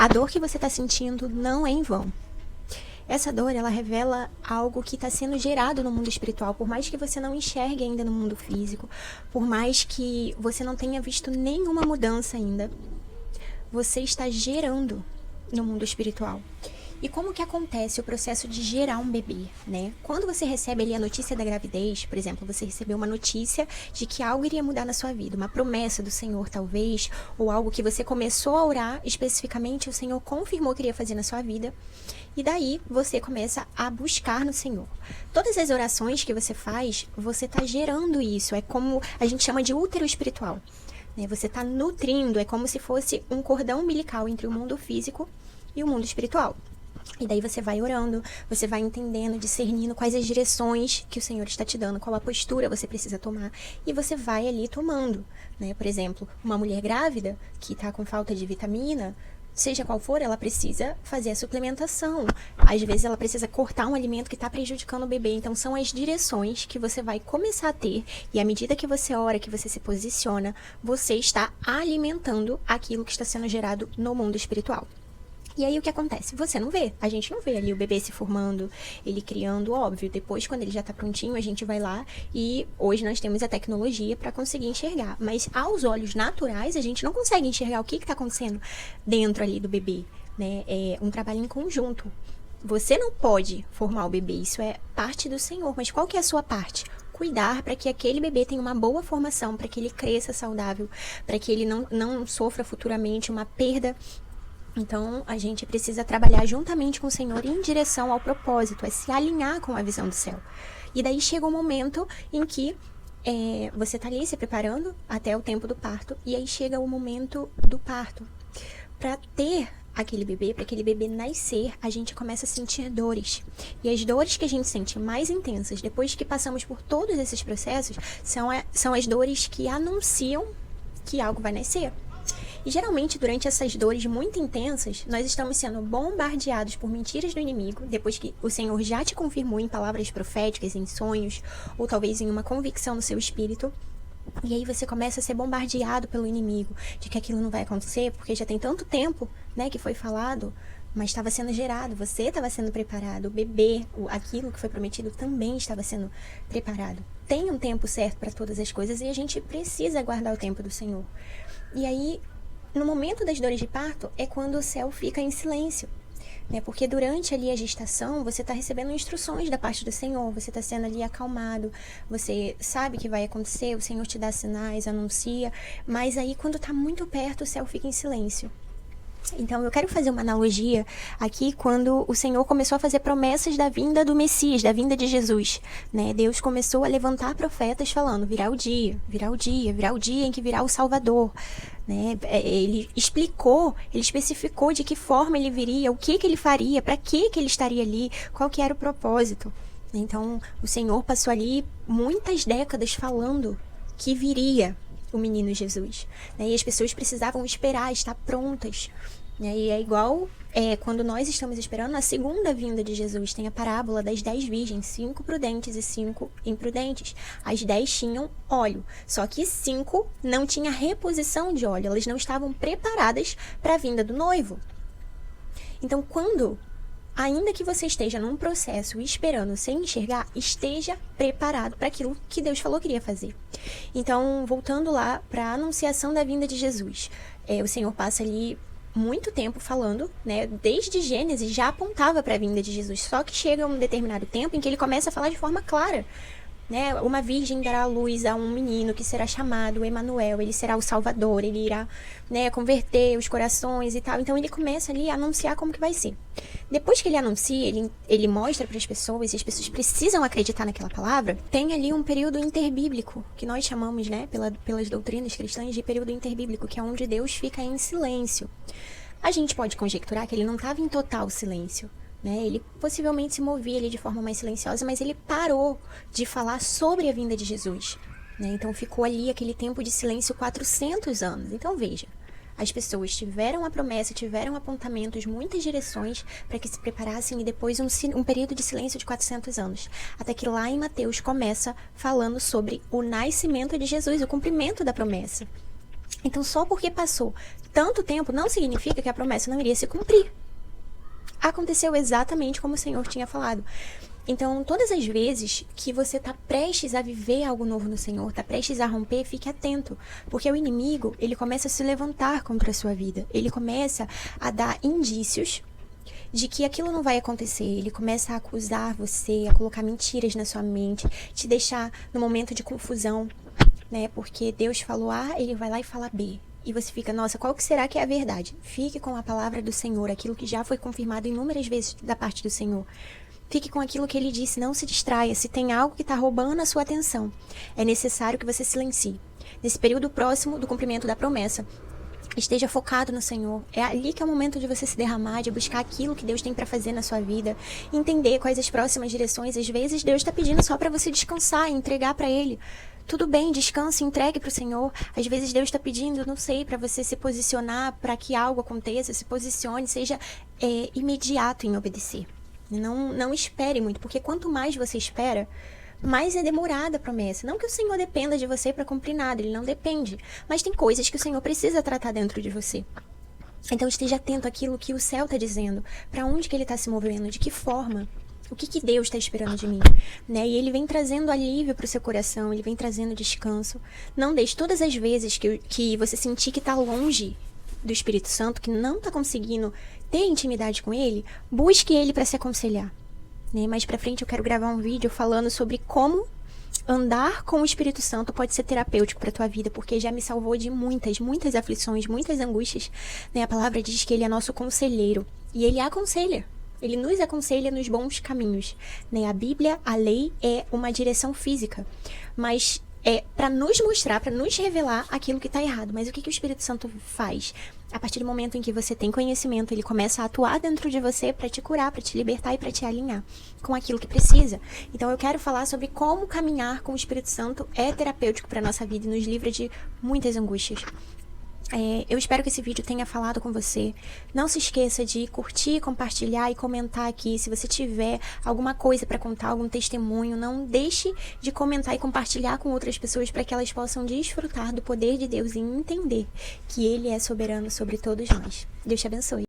A dor que você está sentindo não é em vão. Essa dor, ela revela algo que está sendo gerado no mundo espiritual, por mais que você não enxergue ainda no mundo físico, por mais que você não tenha visto nenhuma mudança ainda, você está gerando no mundo espiritual. E como que acontece o processo de gerar um bebê, né? Quando você recebe ali a notícia da gravidez, por exemplo, você recebeu uma notícia de que algo iria mudar na sua vida, uma promessa do Senhor talvez, ou algo que você começou a orar especificamente, o Senhor confirmou que iria fazer na sua vida, e daí você começa a buscar no Senhor. Todas as orações que você faz, você está gerando isso, é como a gente chama de útero espiritual, né? Você está nutrindo, é como se fosse um cordão umbilical entre o mundo físico e o mundo espiritual. E daí você vai orando, você vai entendendo, discernindo quais as direções que o Senhor está te dando, qual a postura você precisa tomar, e você vai ali tomando, né? Por exemplo, uma mulher grávida que está com falta de vitamina, seja qual for, ela precisa fazer a suplementação. Às vezes ela precisa cortar um alimento que está prejudicando o bebê. Então são as direções que você vai começar a ter, e à medida que você ora, que você se posiciona, você está alimentando aquilo que está sendo gerado no mundo espiritual. E aí o que acontece? Você não vê, a gente não vê ali o bebê se formando, ele criando, óbvio, depois quando ele já tá prontinho a gente vai lá e hoje nós temos a tecnologia para conseguir enxergar, mas aos olhos naturais a gente não consegue enxergar o que tá acontecendo dentro ali do bebê, né? É um trabalho em conjunto. Você não pode formar o bebê, isso é parte do Senhor, mas qual que é a sua parte? Cuidar para que aquele bebê tenha uma boa formação, para que ele cresça saudável, para que ele não sofra futuramente uma perda. Então, a gente precisa trabalhar juntamente com o Senhor em direção ao propósito, é se alinhar com a visão do céu. E daí chega um momento em que você está ali se preparando até o tempo do parto, e aí chega o momento do parto. Para ter aquele bebê, para aquele bebê nascer, a gente começa a sentir dores. E as dores que a gente sente mais intensas, depois que passamos por todos esses processos, são as dores que anunciam que algo vai nascer. E geralmente, durante essas dores muito intensas, nós estamos sendo bombardeados por mentiras do inimigo, depois que o Senhor já te confirmou em palavras proféticas, em sonhos, ou talvez em uma convicção no seu espírito. E aí você começa a ser bombardeado pelo inimigo, de que aquilo não vai acontecer, porque já tem tanto tempo, né, que foi falado, mas estava sendo gerado, você estava sendo preparado, o bebê, aquilo que foi prometido também estava sendo preparado. Tem um tempo certo para todas as coisas e a gente precisa aguardar o tempo do Senhor. E aí, no momento das dores de parto, é quando o céu fica em silêncio, né? Porque durante ali a gestação, você está recebendo instruções da parte do Senhor, você está sendo ali acalmado, você sabe que vai acontecer, o Senhor te dá sinais, anuncia, mas aí quando está muito perto, o céu fica em silêncio. Então, eu quero fazer uma analogia aqui quando o Senhor começou a fazer promessas da vinda do Messias, da vinda de Jesus, né? Deus começou a levantar profetas falando, virá o dia, virá o dia, virá o dia em que virá o Salvador, né? Ele explicou, ele especificou de que forma ele viria, o que ele faria, para que ele estaria ali, qual que era o propósito. Então, o Senhor passou ali muitas décadas falando que viria o menino Jesus, né? E as pessoas precisavam esperar, estar prontas, né? E é igual quando nós estamos esperando a segunda vinda de Jesus. Tem a parábola das 10 virgens, 5 prudentes e 5 imprudentes. As 10 tinham óleo, só que 5 não tinha reposição de óleo, elas não estavam preparadas para a vinda do noivo. Então, ainda que você esteja num processo esperando sem enxergar, esteja preparado para aquilo que Deus falou que iria fazer. Então, voltando lá para a anunciação da vinda de Jesus, o Senhor passa ali muito tempo falando, né? Desde Gênesis já apontava para a vinda de Jesus, só que chega um determinado tempo em que ele começa a falar de forma clara, né? Uma virgem dará à luz a um menino que será chamado Emanuel, ele será o Salvador, ele irá, né, converter os corações e tal. Então ele começa ali a anunciar como que vai ser. Depois que ele anuncia, ele mostra para as pessoas, e as pessoas precisam acreditar naquela palavra. Tem ali um período interbíblico, que nós chamamos, né, pelas doutrinas cristãs, de período interbíblico, que é onde Deus fica em silêncio. A gente pode conjecturar que ele não estava em total silêncio, né? Ele possivelmente se movia ali de forma mais silenciosa, mas ele parou de falar sobre a vinda de Jesus, né? Então ficou ali aquele tempo de silêncio 400 anos. Então veja, as pessoas tiveram a promessa, tiveram apontamentos, muitas direções para que se preparassem, e depois um período de silêncio de 400 anos. Até que lá em Mateus começa falando sobre o nascimento de Jesus, o cumprimento da promessa. Então, só porque passou tanto tempo, não significa que a promessa não iria se cumprir. Aconteceu exatamente como o Senhor tinha falado. Então, todas as vezes que você está prestes a viver algo novo no Senhor, está prestes a romper, fique atento. Porque o inimigo, ele começa a se levantar contra a sua vida. Ele começa a dar indícios de que aquilo não vai acontecer. Ele começa a acusar você, a colocar mentiras na sua mente, te deixar no momento de confusão, né? Porque Deus falou A, ele vai lá e fala B. E você fica, nossa, qual que será que é a verdade? Fique com a palavra do Senhor, aquilo que já foi confirmado inúmeras vezes da parte do Senhor. Fique com aquilo que ele disse, não se distraia. Se tem algo que está roubando a sua atenção, é necessário que você silencie. Nesse período próximo do cumprimento da promessa, esteja focado no Senhor. É ali que é o momento de você se derramar, de buscar aquilo que Deus tem para fazer na sua vida, entender quais as próximas direções. Às vezes Deus está pedindo só para você descansar e entregar para Ele. Tudo bem, descanse, entregue para o Senhor. Às vezes Deus está pedindo, não sei, para você se posicionar para que algo aconteça, se posicione, seja imediato em obedecer. Não espere muito, porque quanto mais você espera, mais é demorada a promessa. Não que o Senhor dependa de você para cumprir nada, Ele não depende. Mas tem coisas que o Senhor precisa tratar dentro de você. Então esteja atento àquilo que o céu está dizendo, para onde que Ele está se movendo, de que forma. O que Deus está esperando de mim, né? E Ele vem trazendo alívio para o seu coração, Ele vem trazendo descanso. Não deixe todas as vezes que você sentir que está longe do Espírito Santo, que não está conseguindo ter intimidade com Ele, busque Ele para se aconselhar, né? Mais para frente eu quero gravar um vídeo falando sobre como andar com o Espírito Santo pode ser terapêutico para tua vida, porque já me salvou de muitas aflições, muitas angústias, né? A palavra diz que Ele é nosso conselheiro e Ele aconselha. Ele nos aconselha nos bons caminhos, né? A Bíblia, a lei, é uma direção física, mas é para nos mostrar, para nos revelar aquilo que está errado. Mas o que o Espírito Santo faz? A partir do momento em que você tem conhecimento, ele começa a atuar dentro de você para te curar, para te libertar e para te alinhar com aquilo que precisa. Então eu quero falar sobre como caminhar com o Espírito Santo é terapêutico para a nossa vida e nos livra de muitas angústias. Eu espero que esse vídeo tenha falado com você. Não se esqueça de curtir, compartilhar e comentar aqui. Se você tiver alguma coisa para contar, algum testemunho, não deixe de comentar e compartilhar com outras pessoas para que elas possam desfrutar do poder de Deus e entender que Ele é soberano sobre todos nós. Deus te abençoe.